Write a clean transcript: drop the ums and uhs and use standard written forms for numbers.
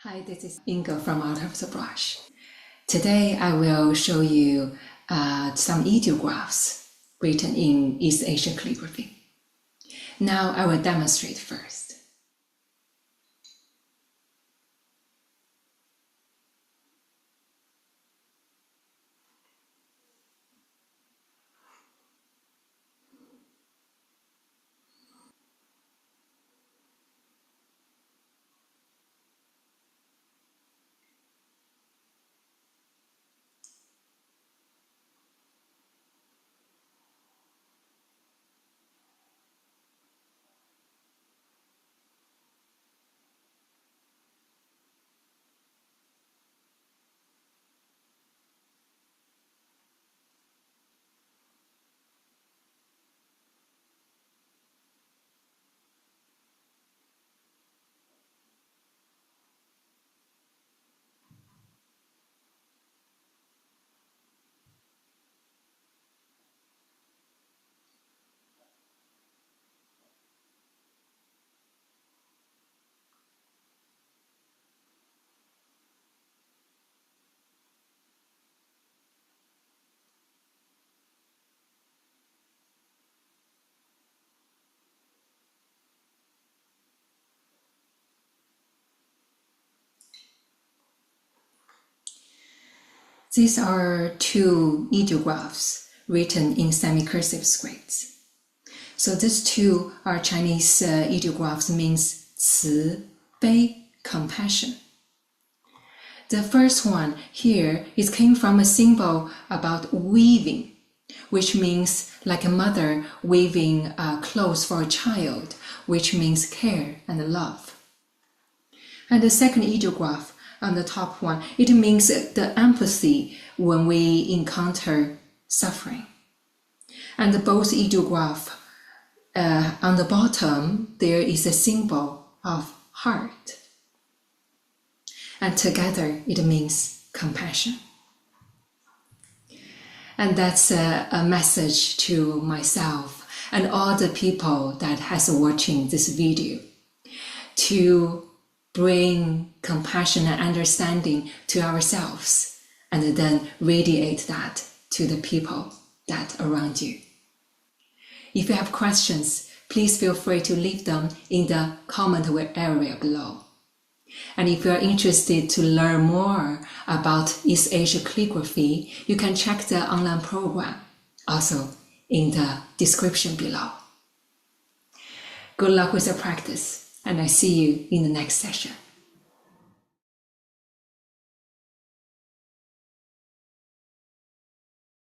Hi, this is Yingge from Art of the Brush. Today I will show you some ideographs written in East Asian calligraphy. Now I will demonstrate first. These are two ideographs written in semi-cursive scripts. So these two are Chinese ideographs, means 慈悲, compassion. The first one here is came from a symbol about weaving, which means like a mother weaving clothes for a child, which means care and love. And the second ideograph on the top one, it means the empathy when we encounter suffering. And both ideographs, on the bottom, there is a symbol of heart. And together, it means compassion. And that's a message to myself and all the people that has watching this video, to bring compassion and understanding to ourselves, and then radiate that to the people that around you. If you have questions, please feel free to leave them in the comment area below. And if you are interested to learn more about East Asia calligraphy, you can check the online program, also in the description below. Good luck with your practice, and I see you in the next session.